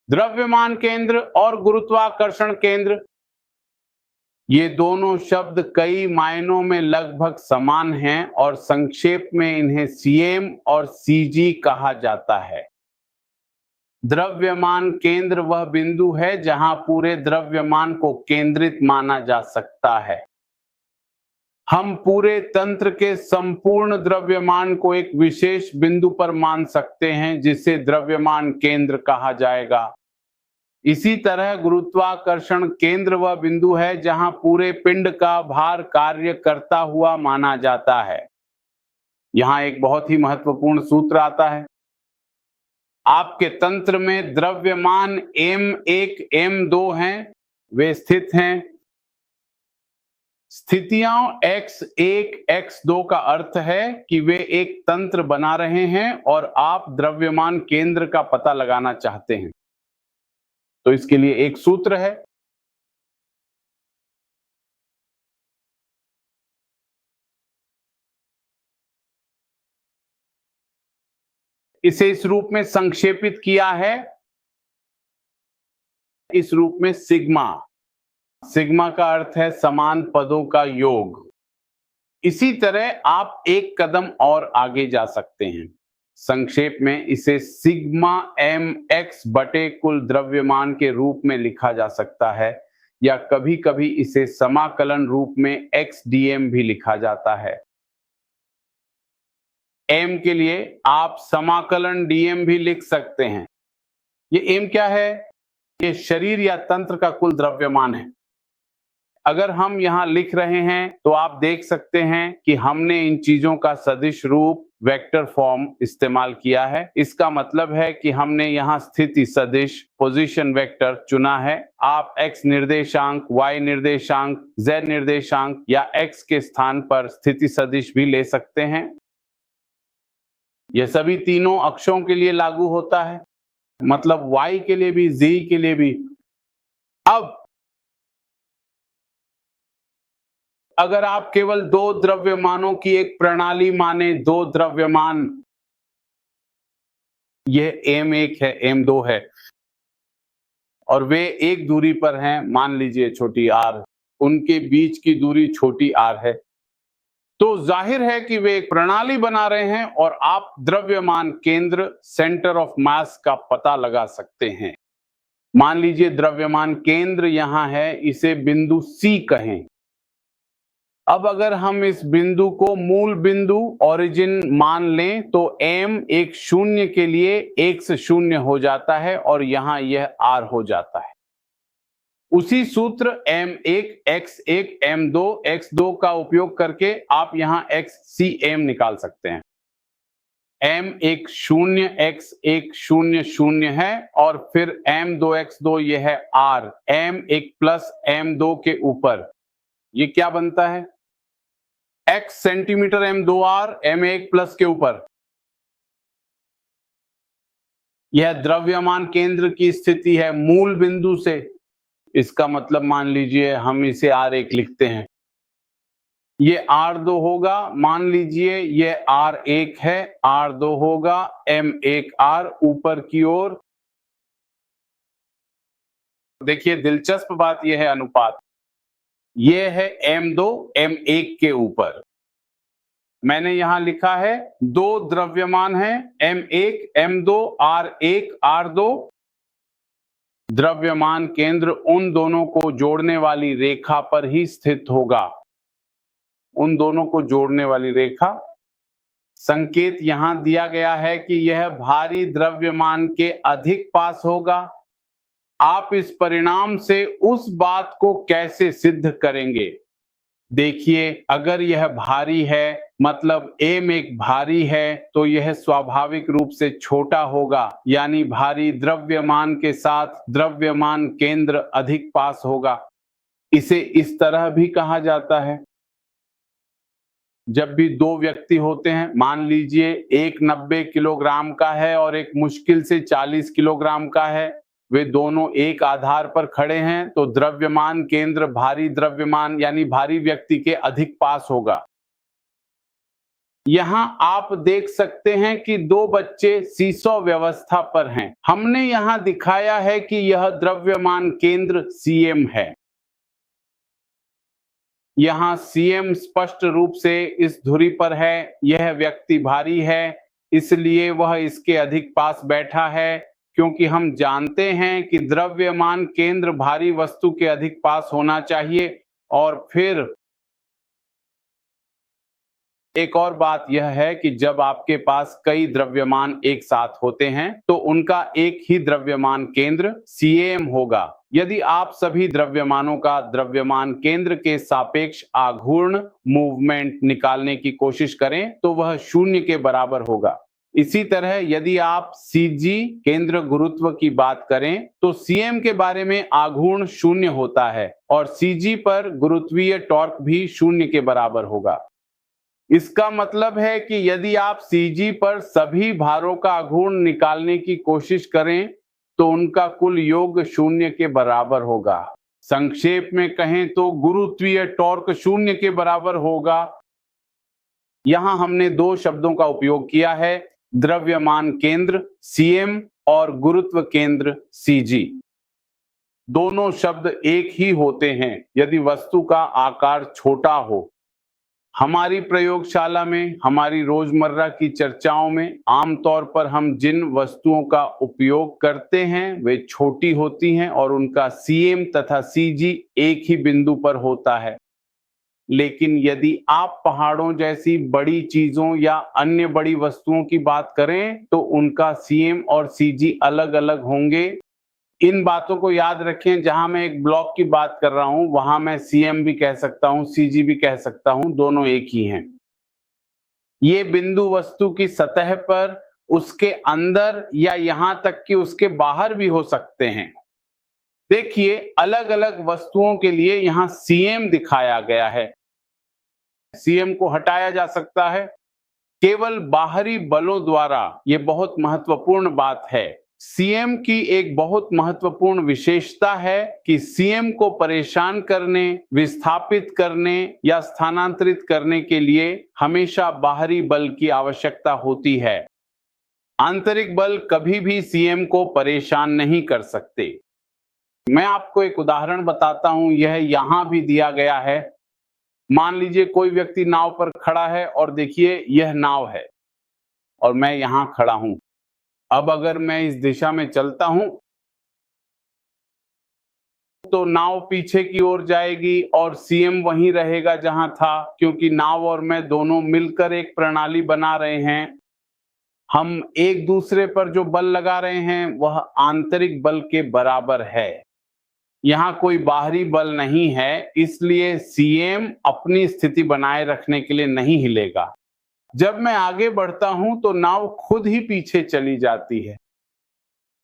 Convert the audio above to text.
द्रव्यमान केंद्र और गुरुत्वाकर्षण केंद्र, ये दोनों शब्द कई मायनों में लगभग समान हैं और संक्षेप में इन्हें सीएम और सीजी कहा जाता है। द्रव्यमान केंद्र वह बिंदु है जहां पूरे द्रव्यमान को केंद्रित माना जा सकता है। हम पूरे तंत्र के संपूर्ण द्रव्यमान को एक विशेष बिंदु पर मान सकते हैं जिसे द्रव्यमान केंद्र कहा जाएगा। इसी तरह गुरुत्वाकर्षण केंद्र वह बिंदु है जहां पूरे पिंड का भार कार्य करता हुआ माना जाता है। यहां एक बहुत ही महत्वपूर्ण सूत्र आता है। आपके तंत्र में द्रव्यमान m1 m2 हैं, वे स्थित हैं। स्थितियां x1 x2 का अर्थ है कि वे एक तंत्र बना रहे हैं और आप द्रव्यमान केंद्र का पता लगाना चाहते हैं। तो इसके लिए एक सूत्र है। इसे इस रूप में संक्षेपित किया है, इस रूप में सिग्मा। सिग्मा का अर्थ है समान पदों का योग। इसी तरह आप एक कदम और आगे जा सकते हैं। संक्षेप में इसे सिग्मा mx बटे कुल द्रव्यमान के रूप में लिखा जा सकता है, या कभी कभी इसे समाकलन रूप में xdm भी लिखा जाता है। m के लिए आप समाकलन dm भी लिख सकते हैं। ये m क्या है? ये शरीर या तंत्र का कुल द्रव्यमान है। अगर हम यहां लिख रहे हैं तो आप देख सकते हैं कि हमने इन चीजों का सदिश रूप वेक्टर फॉर्म इस्तेमाल किया है। इसका मतलब है कि हमने यहां स्थिति सदिश पोजीशन वेक्टर चुना है। आप x निर्देशांक, y निर्देशांक, z निर्देशांक या x के स्थान पर स्थिति सदिश भी ले सकते हैं। यह सभी तीनों अक्षों के लिए लागू होता है, मतलब y के लिए भी, z के लिए भी। अब अगर आप केवल दो द्रव्यमानों की एक प्रणाली माने, दो द्रव्यमान, यह m1 है, m2 है, और वे एक दूरी पर हैं, मान लीजिए छोटी r, उनके बीच की दूरी छोटी r है, तो जाहिर है कि वे एक प्रणाली बना रहे हैं और आप द्रव्यमान केंद्र, सेंटर ऑफ मास का पता लगा सकते हैं। मान लीजिए द्रव्यमान केंद्र यहां है, इसे बिंदु C कहें। अब अगर हम इस बिंदु को मूल बिंदु ओरिजिन मान लें तो m एक शून्य के लिए 1 से 0 हो जाता है और यहां यह r हो जाता है। उसी सूत्र m1 x1 m2 x2 का उपयोग करके आप यहां xcm निकाल सकते हैं। m एक शून्य x एक शून्य शून्य है और फिर m2 x2 यह है r, m एक प्लस m2 के ऊपर, ये क्या बनता है? x centimetre m2r m1 plus के ऊपर। यह द्रव्यमान केंद्र की स्थिति है मूल बिंदु से। इसका मतलब मान लीजिए हम इसे r1 लिखते हैं, ये r2 होगा। मान लीजिए ये r1 है, r2 होगा m1r ऊपर की ओर। देखिए दिलचस्प बात यह है अनुपात, ये है m2 m1 के ऊपर। मैंने यहां लिखा है दो द्रव्यमान हैं, m1 m2 r1 r2। द्रव्यमान केंद्र उन दोनों को जोड़ने वाली रेखा पर ही स्थित होगा। उन दोनों को जोड़ने वाली रेखा, संकेत यहां दिया गया है कि यह भारी द्रव्यमान के अधिक पास होगा। आप इस परिणाम से उस बात को कैसे सिद्ध करेंगे? देखिए, अगर यह भारी है, मतलब m एक भारी है, तो यह स्वाभाविक रूप से छोटा होगा, यानी भारी द्रव्यमान के साथ द्रव्यमान केंद्र अधिक पास होगा। इसे इस तरह भी कहा जाता है, जब भी दो व्यक्ति होते हैं, मान लीजिए एक 90 किलोग्राम का है और एक मुश्किल से 40 किलोग्राम का है, वे दोनों एक आधार पर खड़े हैं, तो द्रव्यमान केंद्र भारी द्रव्यमान यानी भारी व्यक्ति के अधिक पास होगा। यहाँ आप देख सकते हैं कि दो बच्चे सीसॉ व्यवस्था पर हैं। हमने यहाँ दिखाया है कि यह द्रव्यमान केंद्र सीएम है। यहाँ सीएम स्पष्ट रूप से इस धुरी पर है। यह व्यक्ति भारी है, इसलिए वह इसके अधिक पास बैठा है, क्योंकि हम जानते हैं कि द्रव्यमान केंद्र भारी वस्तु के अधिक पास होना चाहिए। और फिर एक और बात यह है कि जब आपके पास कई द्रव्यमान एक साथ होते हैं तो उनका एक ही द्रव्यमान केंद्र सीएम होगा। यदि आप सभी द्रव्यमानों का द्रव्यमान केंद्र के सापेक्ष आघूर्ण मूवमेंट निकालने की कोशिश करें तो वह शून्य के बराबर होगा। इसी तरह यदि आप सीजी केंद्र गुरुत्व की बात करें तो सीएम के बारे में आघूर्ण शून्य होता है और सीजी पर गुरुत्वीय टॉर्क भी शून्य के बराबर होगा। इसका मतलब है कि यदि आप सीजी पर सभी भारों का आघूर्ण निकालने की कोशिश करें तो उनका कुल योग शून्य के बराबर होगा। संक्षेप में कहें तो गुरुत्वीय टॉर्क शून्य के बराबर होगा। यहां हमने दो शब्दों का उपयोग किया है, द्रव्यमान केंद्र सीएम और गुरुत्व केंद्र सीजी। दोनों शब्द एक ही होते हैं यदि वस्तु का आकार छोटा हो। हमारी प्रयोगशाला में, हमारी रोजमर्रा की चर्चाओं में आमतौर पर हम जिन वस्तुओं का उपयोग करते हैं वे छोटी होती हैं और उनका सीएम तथा सीजी एक ही बिंदु पर होता है। लेकिन यदि आप पहाड़ों जैसी बड़ी चीजों या अन्य बड़ी वस्तुओं की बात करें तो उनका सीएम और सीजी अलग अलग होंगे। इन बातों को याद रखें, जहां मैं एक ब्लॉक की बात कर रहा हूं वहां मैं सीएम भी कह सकता हूं, सीजी भी कह सकता हूं, दोनों एक ही हैं। ये बिंदु वस्तु की सतह पर, उसके अंदर या यहां तक कि उसके बाहर भी हो सकते हैं। देखिए, अलग अलग वस्तुओं के लिए यहां सीएम दिखाया गया है। सीएम को हटाया जा सकता है केवल बाहरी बलों द्वारा। यह बहुत महत्वपूर्ण बात है। सीएम की एक बहुत महत्वपूर्ण विशेषता है कि सीएम को परेशान करने, विस्थापित करने या स्थानांतरित करने के लिए हमेशा बाहरी बल की आवश्यकता होती है। आंतरिक बल कभी भी सीएम को परेशान नहीं कर सकते। मैं आपको एक उदाहरण बताता हूं, यह यहां भी दिया गया है। मान लीजिए कोई व्यक्ति नाव पर खड़ा है और देखिए यह नाव है और मैं यहां खड़ा हूं। अब अगर मैं इस दिशा में चलता हूं तो नाव पीछे की ओर जाएगी और सीएम वहीं रहेगा जहां था, क्योंकि नाव और मैं दोनों मिलकर एक प्रणाली बना रहे हैं। हम एक दूसरे पर जो बल लगा रहे हैं वह आंतरिक बल के बराबर है। यहां कोई बाहरी बल नहीं है, इसलिए सीएम अपनी स्थिति बनाए रखने के लिए नहीं हिलेगा। जब मैं आगे बढ़ता हूं तो नाव खुद ही पीछे चली जाती है।